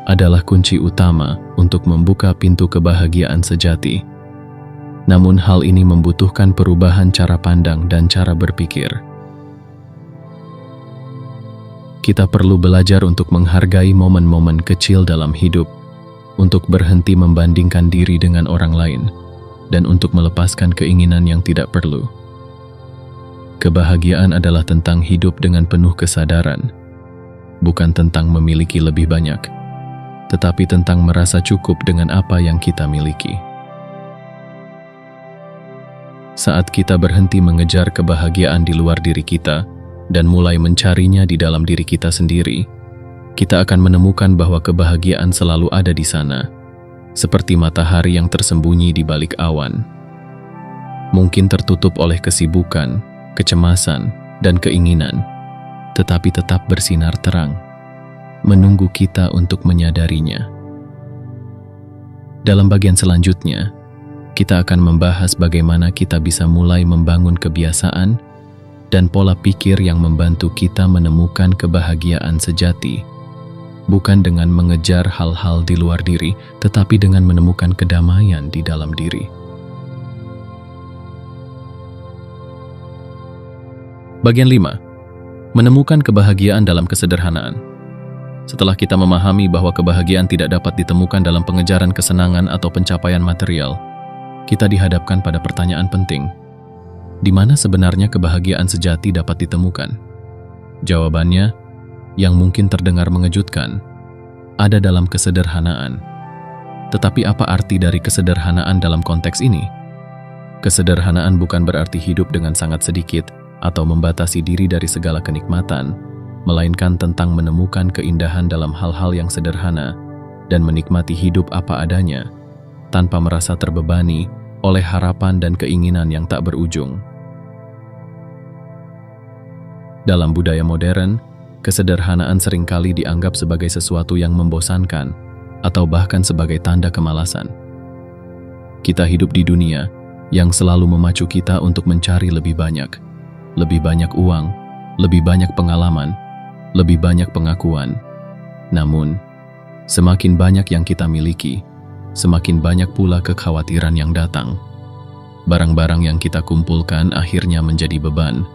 adalah kunci utama untuk membuka pintu kebahagiaan sejati. Namun hal ini membutuhkan perubahan cara pandang dan cara berpikir. Kita perlu belajar untuk menghargai momen-momen kecil dalam hidup, untuk berhenti membandingkan diri dengan orang lain, dan untuk melepaskan keinginan yang tidak perlu. Kebahagiaan adalah tentang hidup dengan penuh kesadaran, bukan tentang memiliki lebih banyak, tetapi tentang merasa cukup dengan apa yang kita miliki. Saat kita berhenti mengejar kebahagiaan di luar diri kita dan mulai mencarinya di dalam diri kita sendiri, kita akan menemukan bahwa kebahagiaan selalu ada di sana, seperti matahari yang tersembunyi di balik awan. Mungkin tertutup oleh kesibukan, kecemasan, dan keinginan, tetapi tetap bersinar terang, menunggu kita untuk menyadarinya. Dalam bagian selanjutnya, kita akan membahas bagaimana kita bisa mulai membangun kebiasaan dan pola pikir yang membantu kita menemukan kebahagiaan sejati, bukan dengan mengejar hal-hal di luar diri, tetapi dengan menemukan kedamaian di dalam diri. Bagian 5. Menemukan kebahagiaan dalam kesederhanaan. Setelah kita memahami bahwa kebahagiaan tidak dapat ditemukan dalam pengejaran kesenangan atau pencapaian material, kita dihadapkan pada pertanyaan penting. Di mana sebenarnya kebahagiaan sejati dapat ditemukan? Jawabannya, yang mungkin terdengar mengejutkan, ada dalam kesederhanaan. Tetapi apa arti dari kesederhanaan dalam konteks ini? Kesederhanaan bukan berarti hidup dengan sangat sedikit atau membatasi diri dari segala kenikmatan, melainkan tentang menemukan keindahan dalam hal-hal yang sederhana dan menikmati hidup apa adanya, tanpa merasa terbebani oleh harapan dan keinginan yang tak berujung. Dalam budaya modern, kesederhanaan seringkali dianggap sebagai sesuatu yang membosankan atau bahkan sebagai tanda kemalasan. Kita hidup di dunia yang selalu memacu kita untuk mencari lebih banyak uang, lebih banyak pengalaman, lebih banyak pengakuan. Namun, semakin banyak yang kita miliki, semakin banyak pula kekhawatiran yang datang. Barang-barang yang kita kumpulkan akhirnya menjadi beban,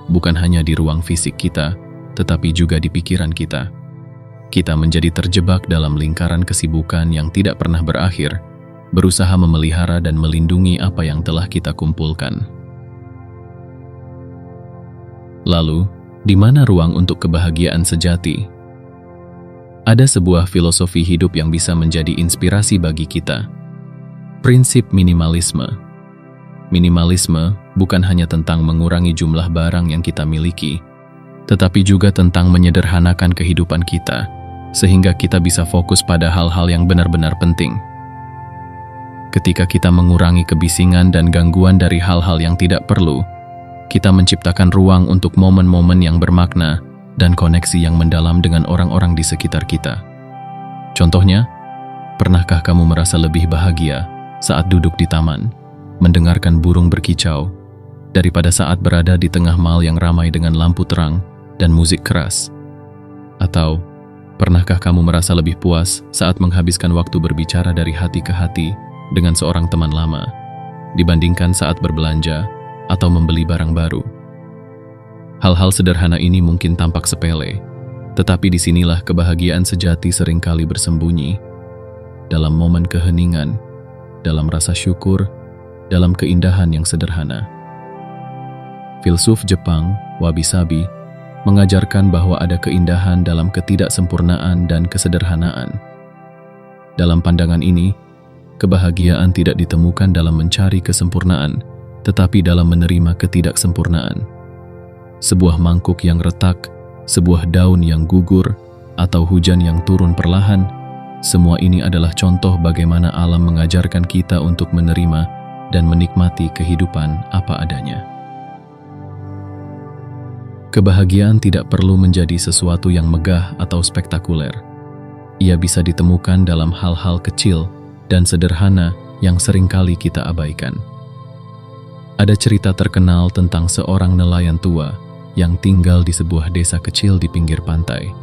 bukan hanya di ruang fisik kita, tetapi juga di pikiran kita. Kita menjadi terjebak dalam lingkaran kesibukan yang tidak pernah berakhir, berusaha memelihara dan melindungi apa yang telah kita kumpulkan. Lalu, di mana ruang untuk kebahagiaan sejati? Ada sebuah filosofi hidup yang bisa menjadi inspirasi bagi kita. Prinsip minimalisme. Minimalisme bukan hanya tentang mengurangi jumlah barang yang kita miliki, tetapi juga tentang menyederhanakan kehidupan kita, sehingga kita bisa fokus pada hal-hal yang benar-benar penting. Ketika kita mengurangi kebisingan dan gangguan dari hal-hal yang tidak perlu, kita menciptakan ruang untuk momen-momen yang bermakna dan koneksi yang mendalam dengan orang-orang di sekitar kita. Contohnya, pernahkah kamu merasa lebih bahagia saat duduk di taman, mendengarkan burung berkicau, daripada saat berada di tengah mal yang ramai dengan lampu terang dan musik keras? Atau, pernahkah kamu merasa lebih puas saat menghabiskan waktu berbicara dari hati ke hati dengan seorang teman lama, dibandingkan saat berbelanja atau membeli barang baru? Hal-hal sederhana ini mungkin tampak sepele, tetapi disinilah kebahagiaan sejati seringkali bersembunyi, dalam momen keheningan, dalam rasa syukur, dalam keindahan yang sederhana. Filsuf Jepang, Wabi-Sabi, mengajarkan bahwa ada keindahan dalam ketidaksempurnaan dan kesederhanaan. Dalam pandangan ini, kebahagiaan tidak ditemukan dalam mencari kesempurnaan, tetapi dalam menerima ketidaksempurnaan. Sebuah mangkuk yang retak, sebuah daun yang gugur, atau hujan yang turun perlahan, semua ini adalah contoh bagaimana alam mengajarkan kita untuk menerima dan menikmati kehidupan apa adanya. Kebahagiaan tidak perlu menjadi sesuatu yang megah atau spektakuler. Ia bisa ditemukan dalam hal-hal kecil dan sederhana yang seringkali kita abaikan. Ada cerita terkenal tentang seorang nelayan tua yang tinggal di sebuah desa kecil di pinggir pantai.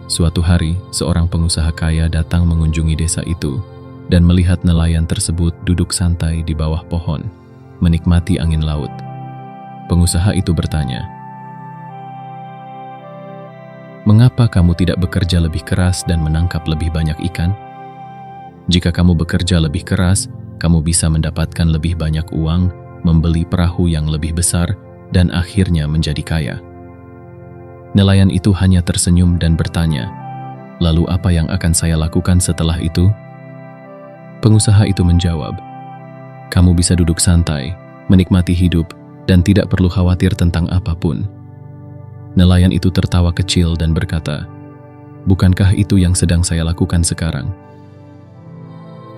Suatu hari, seorang pengusaha kaya datang mengunjungi desa itu dan melihat nelayan tersebut duduk santai di bawah pohon, menikmati angin laut. Pengusaha itu bertanya, "Mengapa kamu tidak bekerja lebih keras dan menangkap lebih banyak ikan? Jika kamu bekerja lebih keras, kamu bisa mendapatkan lebih banyak uang, membeli perahu yang lebih besar, dan akhirnya menjadi kaya." Nelayan itu hanya tersenyum dan bertanya, "Lalu apa yang akan saya lakukan setelah itu?" Pengusaha itu menjawab, "Kamu bisa duduk santai, menikmati hidup, dan tidak perlu khawatir tentang apapun. Nelayan itu tertawa kecil dan berkata, "Bukankah itu yang sedang saya lakukan sekarang?"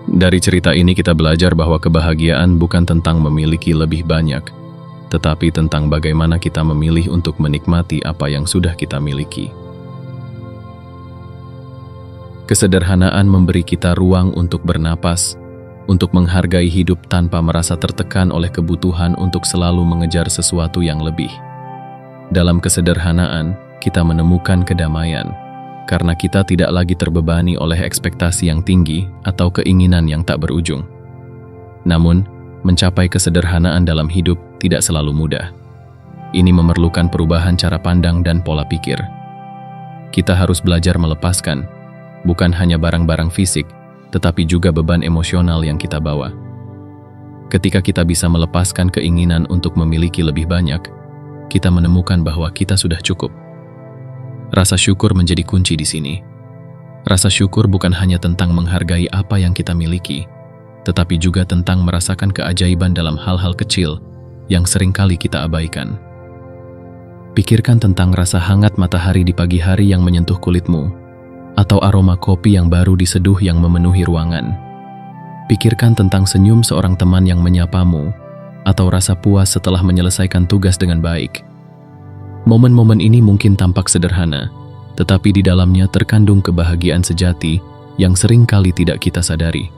Dari cerita ini kita belajar bahwa kebahagiaan bukan tentang memiliki lebih banyak, tetapi tentang bagaimana kita memilih untuk menikmati apa yang sudah kita miliki. Kesederhanaan memberi kita ruang untuk bernapas, untuk menghargai hidup tanpa merasa tertekan oleh kebutuhan untuk selalu mengejar sesuatu yang lebih. Dalam kesederhanaan, kita menemukan kedamaian, karena kita tidak lagi terbebani oleh ekspektasi yang tinggi atau keinginan yang tak berujung. Namun, mencapai kesederhanaan dalam hidup tidak selalu mudah. Ini memerlukan perubahan cara pandang dan pola pikir. Kita harus belajar melepaskan, bukan hanya barang-barang fisik, tetapi juga beban emosional yang kita bawa. Ketika kita bisa melepaskan keinginan untuk memiliki lebih banyak, kita menemukan bahwa kita sudah cukup. Rasa syukur menjadi kunci di sini. Rasa syukur bukan hanya tentang menghargai apa yang kita miliki, tetapi juga tentang merasakan keajaiban dalam hal-hal kecil yang seringkali kita abaikan. Pikirkan tentang rasa hangat matahari di pagi hari yang menyentuh kulitmu, atau aroma kopi yang baru diseduh yang memenuhi ruangan. Pikirkan tentang senyum seorang teman yang menyapamu, atau rasa puas setelah menyelesaikan tugas dengan baik. Momen-momen ini mungkin tampak sederhana, tetapi di dalamnya terkandung kebahagiaan sejati yang seringkali tidak kita sadari.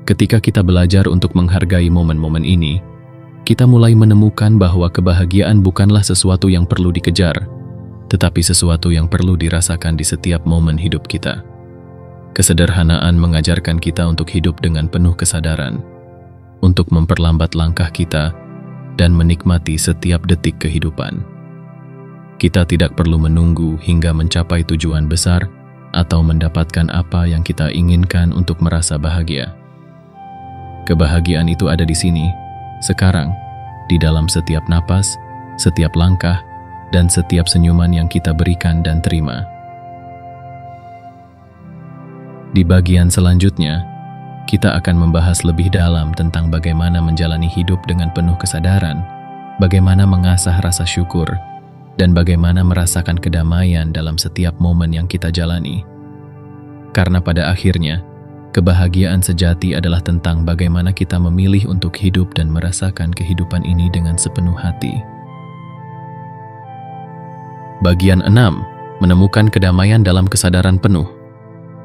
Ketika kita belajar untuk menghargai momen-momen ini, kita mulai menemukan bahwa kebahagiaan bukanlah sesuatu yang perlu dikejar, tetapi sesuatu yang perlu dirasakan di setiap momen hidup kita. Kesederhanaan mengajarkan kita untuk hidup dengan penuh kesadaran, untuk memperlambat langkah kita, dan menikmati setiap detik kehidupan. Kita tidak perlu menunggu hingga mencapai tujuan besar atau mendapatkan apa yang kita inginkan untuk merasa bahagia. Kebahagiaan itu ada di sini, sekarang, di dalam setiap napas, setiap langkah, dan setiap senyuman yang kita berikan dan terima. Di bagian selanjutnya, kita akan membahas lebih dalam tentang bagaimana menjalani hidup dengan penuh kesadaran, bagaimana mengasah rasa syukur, dan bagaimana merasakan kedamaian dalam setiap momen yang kita jalani. Karena pada akhirnya, kebahagiaan sejati adalah tentang bagaimana kita memilih untuk hidup dan merasakan kehidupan ini dengan sepenuh hati. Bagian 6. Menemukan kedamaian dalam kesadaran penuh.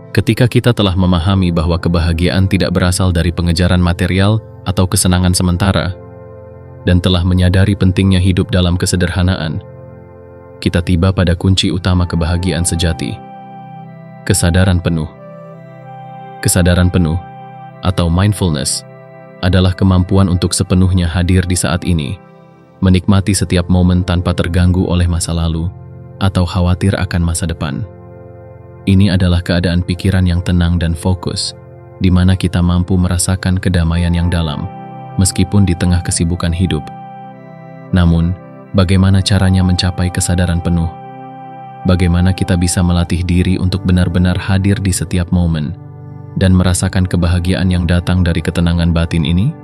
Ketika kita telah memahami bahwa kebahagiaan tidak berasal dari pengejaran material atau kesenangan sementara, dan telah menyadari pentingnya hidup dalam kesederhanaan, kita tiba pada kunci utama kebahagiaan sejati. Kesadaran penuh. Kesadaran penuh, atau mindfulness, adalah kemampuan untuk sepenuhnya hadir di saat ini, menikmati setiap momen tanpa terganggu oleh masa lalu atau khawatir akan masa depan. Ini adalah keadaan pikiran yang tenang dan fokus, di mana kita mampu merasakan kedamaian yang dalam, meskipun di tengah kesibukan hidup. Namun, bagaimana caranya mencapai kesadaran penuh? Bagaimana kita bisa melatih diri untuk benar-benar hadir di setiap momen, dan merasakan kebahagiaan yang datang dari ketenangan batin ini?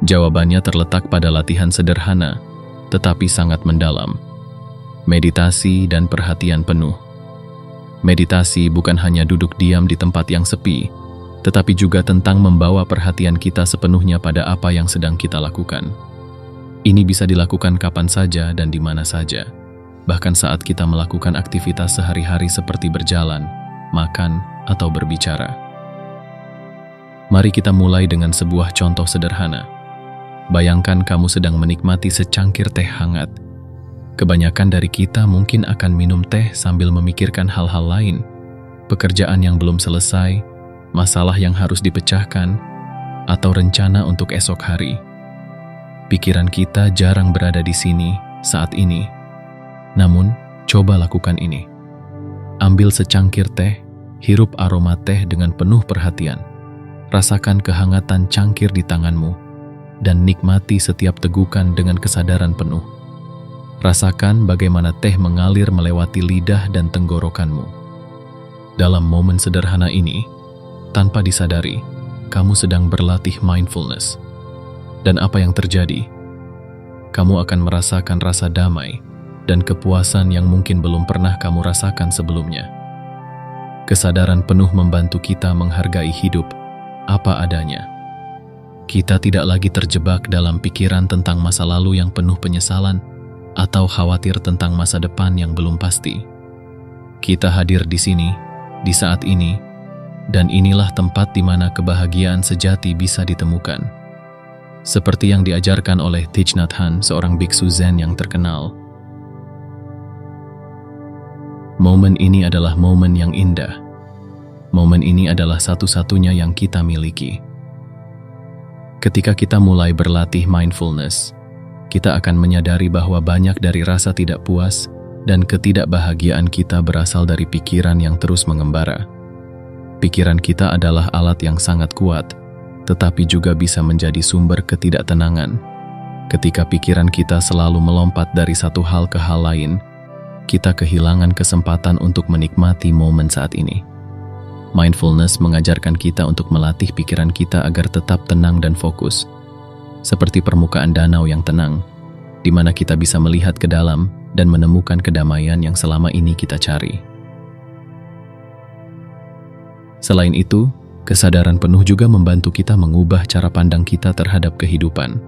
Jawabannya terletak pada latihan sederhana, tetapi sangat mendalam. Meditasi dan perhatian penuh. Meditasi bukan hanya duduk diam di tempat yang sepi, tetapi juga tentang membawa perhatian kita sepenuhnya pada apa yang sedang kita lakukan. Ini bisa dilakukan kapan saja dan di mana saja, bahkan saat kita melakukan aktivitas sehari-hari seperti berjalan, makan, atau berbicara. Mari kita mulai dengan sebuah contoh sederhana. Bayangkan kamu sedang menikmati secangkir teh hangat. Kebanyakan dari kita mungkin akan minum teh sambil memikirkan hal-hal lain, pekerjaan yang belum selesai, masalah yang harus dipecahkan, atau rencana untuk esok hari. Pikiran kita jarang berada di sini saat ini. Namun, coba lakukan ini. Ambil secangkir teh, hirup aroma teh dengan penuh perhatian. Rasakan kehangatan cangkir di tanganmu, dan nikmati setiap tegukan dengan kesadaran penuh. Rasakan bagaimana teh mengalir melewati lidah dan tenggorokanmu. Dalam momen sederhana ini, tanpa disadari, kamu sedang berlatih mindfulness. Dan apa yang terjadi? Kamu akan merasakan rasa damai dan kepuasan yang mungkin belum pernah kamu rasakan sebelumnya. Kesadaran penuh membantu kita menghargai hidup apa adanya. Kita tidak lagi terjebak dalam pikiran tentang masa lalu yang penuh penyesalan atau khawatir tentang masa depan yang belum pasti. Kita hadir di sini, di saat ini, dan inilah tempat di mana kebahagiaan sejati bisa ditemukan. Seperti yang diajarkan oleh Thich Nhat Hanh, seorang biksu Zen yang terkenal. Momen ini adalah momen yang indah. Momen ini adalah satu-satunya yang kita miliki. Ketika kita mulai berlatih mindfulness, kita akan menyadari bahwa banyak dari rasa tidak puas dan ketidakbahagiaan kita berasal dari pikiran yang terus mengembara. Pikiran kita adalah alat yang sangat kuat, tetapi juga bisa menjadi sumber ketidaktenangan. Ketika pikiran kita selalu melompat dari satu hal ke hal lain, kita kehilangan kesempatan untuk menikmati momen saat ini. Mindfulness mengajarkan kita untuk melatih pikiran kita agar tetap tenang dan fokus, seperti permukaan danau yang tenang, di mana kita bisa melihat ke dalam dan menemukan kedamaian yang selama ini kita cari. Selain itu, kesadaran penuh juga membantu kita mengubah cara pandang kita terhadap kehidupan.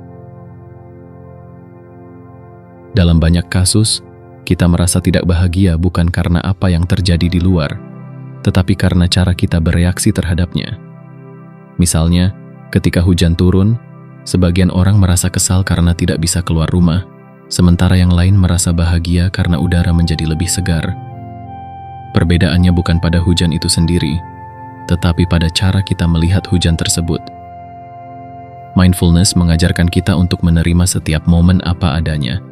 Dalam banyak kasus, kita merasa tidak bahagia bukan karena apa yang terjadi di luar, tetapi karena cara kita bereaksi terhadapnya. Misalnya, ketika hujan turun, sebagian orang merasa kesal karena tidak bisa keluar rumah, sementara yang lain merasa bahagia karena udara menjadi lebih segar. Perbedaannya bukan pada hujan itu sendiri, tetapi pada cara kita melihat hujan tersebut. Mindfulness mengajarkan kita untuk menerima setiap momen apa adanya,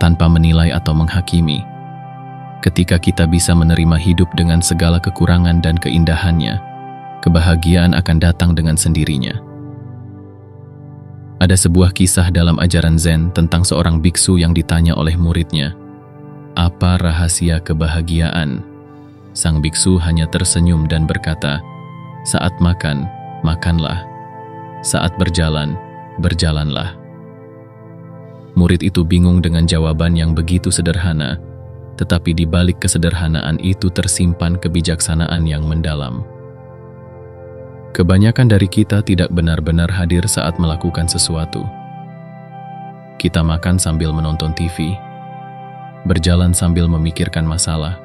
tanpa menilai atau menghakimi. Ketika kita bisa menerima hidup dengan segala kekurangan dan keindahannya, kebahagiaan akan datang dengan sendirinya. Ada sebuah kisah dalam ajaran Zen tentang seorang biksu yang ditanya oleh muridnya, "Apa rahasia kebahagiaan?" Sang biksu hanya tersenyum dan berkata, "Saat makan, makanlah. Saat berjalan, berjalanlah." Murid itu bingung dengan jawaban yang begitu sederhana, tetapi di balik kesederhanaan itu tersimpan kebijaksanaan yang mendalam. Kebanyakan dari kita tidak benar-benar hadir saat melakukan sesuatu. Kita makan sambil menonton TV, berjalan sambil memikirkan masalah,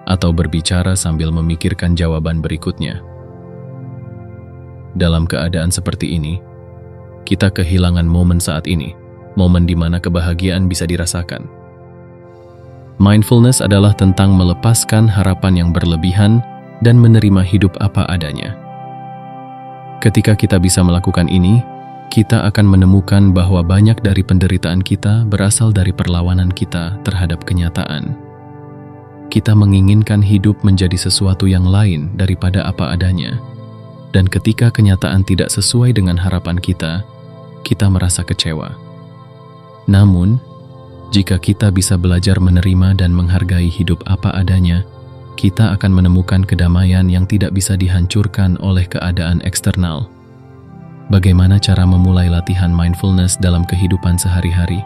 atau berbicara sambil memikirkan jawaban berikutnya. Dalam keadaan seperti ini, kita kehilangan momen saat ini, momen di mana kebahagiaan bisa dirasakan. Mindfulness adalah tentang melepaskan harapan yang berlebihan dan menerima hidup apa adanya. Ketika kita bisa melakukan ini, kita akan menemukan bahwa banyak dari penderitaan kita berasal dari perlawanan kita terhadap kenyataan. Kita menginginkan hidup menjadi sesuatu yang lain daripada apa adanya. Dan ketika kenyataan tidak sesuai dengan harapan kita merasa kecewa. Namun, jika kita bisa belajar menerima dan menghargai hidup apa adanya, kita akan menemukan kedamaian yang tidak bisa dihancurkan oleh keadaan eksternal. Bagaimana cara memulai latihan mindfulness dalam kehidupan sehari-hari?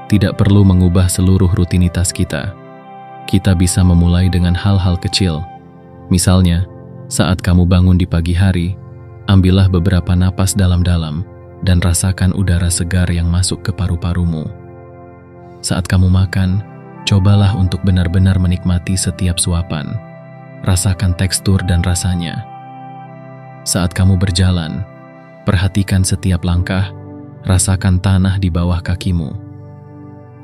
Tidak perlu mengubah seluruh rutinitas kita. Kita bisa memulai dengan hal-hal kecil. Misalnya, saat kamu bangun di pagi hari, ambillah beberapa napas dalam-dalam dan rasakan udara segar yang masuk ke paru-parumu. Saat kamu makan, cobalah untuk benar-benar menikmati setiap suapan. Rasakan tekstur dan rasanya. Saat kamu berjalan, perhatikan setiap langkah, rasakan tanah di bawah kakimu.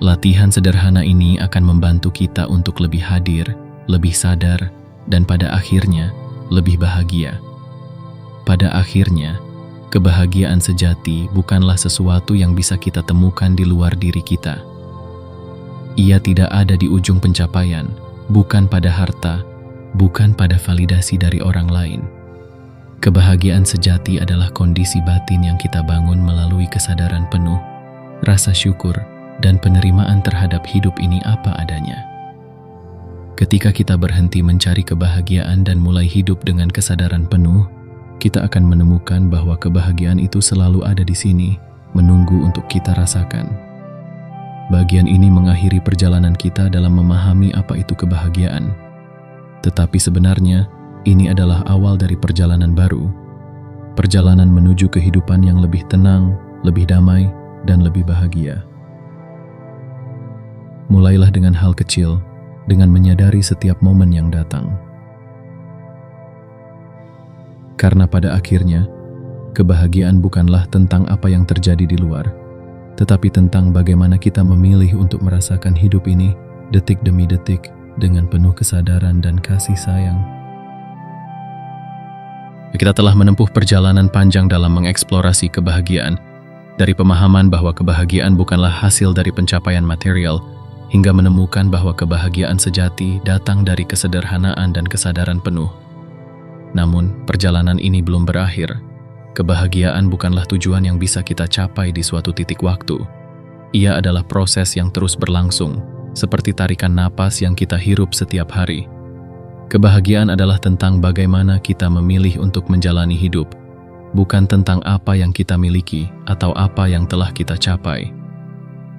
Latihan sederhana ini akan membantu kita untuk lebih hadir, lebih sadar, dan pada akhirnya lebih bahagia. Pada akhirnya, kebahagiaan sejati bukanlah sesuatu yang bisa kita temukan di luar diri kita. Ia tidak ada di ujung pencapaian, bukan pada harta, bukan pada validasi dari orang lain. Kebahagiaan sejati adalah kondisi batin yang kita bangun melalui kesadaran penuh, rasa syukur, dan penerimaan terhadap hidup ini apa adanya. Ketika kita berhenti mencari kebahagiaan dan mulai hidup dengan kesadaran penuh, kita akan menemukan bahwa kebahagiaan itu selalu ada di sini, menunggu untuk kita rasakan. Bagian ini mengakhiri perjalanan kita dalam memahami apa itu kebahagiaan. Tetapi sebenarnya, ini adalah awal dari perjalanan baru. Perjalanan menuju kehidupan yang lebih tenang, lebih damai, dan lebih bahagia. Mulailah dengan hal kecil, dengan menyadari setiap momen yang datang. Karena pada akhirnya, kebahagiaan bukanlah tentang apa yang terjadi di luar, tetapi tentang bagaimana kita memilih untuk merasakan hidup ini detik demi detik dengan penuh kesadaran dan kasih sayang. Kita telah menempuh perjalanan panjang dalam mengeksplorasi kebahagiaan, dari pemahaman bahwa kebahagiaan bukanlah hasil dari pencapaian material, hingga menemukan bahwa kebahagiaan sejati datang dari kesederhanaan dan kesadaran penuh. Namun, perjalanan ini belum berakhir. Kebahagiaan bukanlah tujuan yang bisa kita capai di suatu titik waktu. Ia adalah proses yang terus berlangsung, seperti tarikan napas yang kita hirup setiap hari. Kebahagiaan adalah tentang bagaimana kita memilih untuk menjalani hidup, bukan tentang apa yang kita miliki atau apa yang telah kita capai.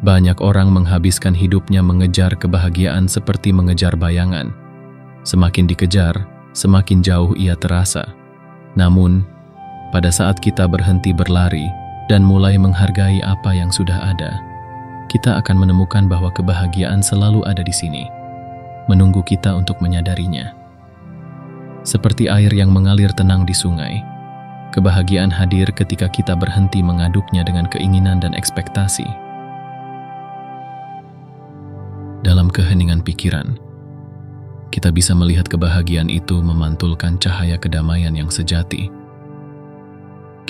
Banyak orang menghabiskan hidupnya mengejar kebahagiaan seperti mengejar bayangan. Semakin dikejar, semakin jauh ia terasa. Namun, pada saat kita berhenti berlari dan mulai menghargai apa yang sudah ada, kita akan menemukan bahwa kebahagiaan selalu ada di sini, menunggu kita untuk menyadarinya. Seperti air yang mengalir tenang di sungai, kebahagiaan hadir ketika kita berhenti mengaduknya dengan keinginan dan ekspektasi. Dalam keheningan pikiran, kita bisa melihat kebahagiaan itu memantulkan cahaya kedamaian yang sejati.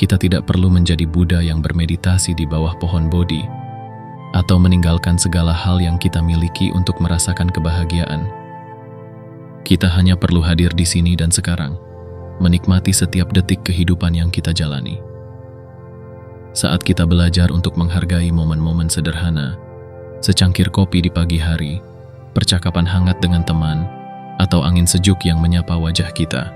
Kita tidak perlu menjadi Buddha yang bermeditasi di bawah pohon Bodhi, atau meninggalkan segala hal yang kita miliki untuk merasakan kebahagiaan. Kita hanya perlu hadir di sini dan sekarang, menikmati setiap detik kehidupan yang kita jalani. Saat kita belajar untuk menghargai momen-momen sederhana, secangkir kopi di pagi hari, percakapan hangat dengan teman, atau angin sejuk yang menyapa wajah kita,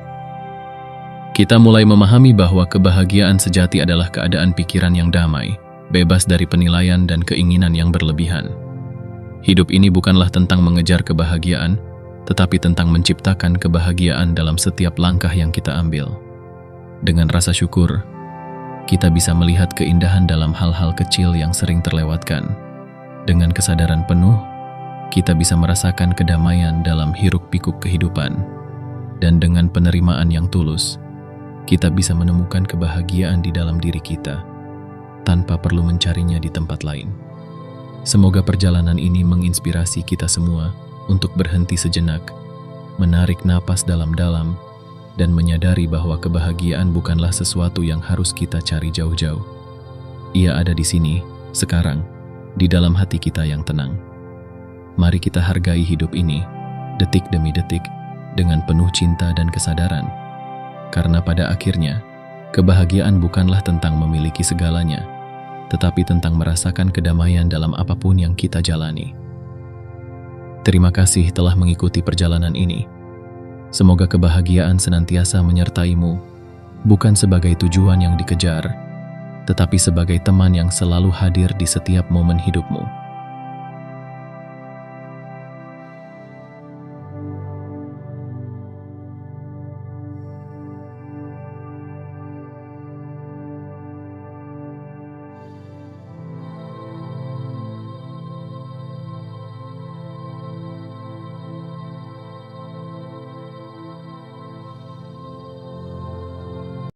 kita mulai memahami bahwa kebahagiaan sejati adalah keadaan pikiran yang damai, bebas dari penilaian dan keinginan yang berlebihan. Hidup ini bukanlah tentang mengejar kebahagiaan, tetapi tentang menciptakan kebahagiaan dalam setiap langkah yang kita ambil. Dengan rasa syukur, kita bisa melihat keindahan dalam hal-hal kecil yang sering terlewatkan. Dengan kesadaran penuh, kita bisa merasakan kedamaian dalam hiruk-pikuk kehidupan. Dan dengan penerimaan yang tulus, kita bisa menemukan kebahagiaan di dalam diri kita, tanpa perlu mencarinya di tempat lain. Semoga perjalanan ini menginspirasi kita semua untuk berhenti sejenak, menarik napas dalam-dalam, dan menyadari bahwa kebahagiaan bukanlah sesuatu yang harus kita cari jauh-jauh. Ia ada di sini, sekarang, di dalam hati kita yang tenang. Mari kita hargai hidup ini, detik demi detik, dengan penuh cinta dan kesadaran. Karena pada akhirnya, kebahagiaan bukanlah tentang memiliki segalanya, tetapi tentang merasakan kedamaian dalam apapun yang kita jalani. Terima kasih telah mengikuti perjalanan ini. Semoga kebahagiaan senantiasa menyertaimu, bukan sebagai tujuan yang dikejar, tetapi sebagai teman yang selalu hadir di setiap momen hidupmu.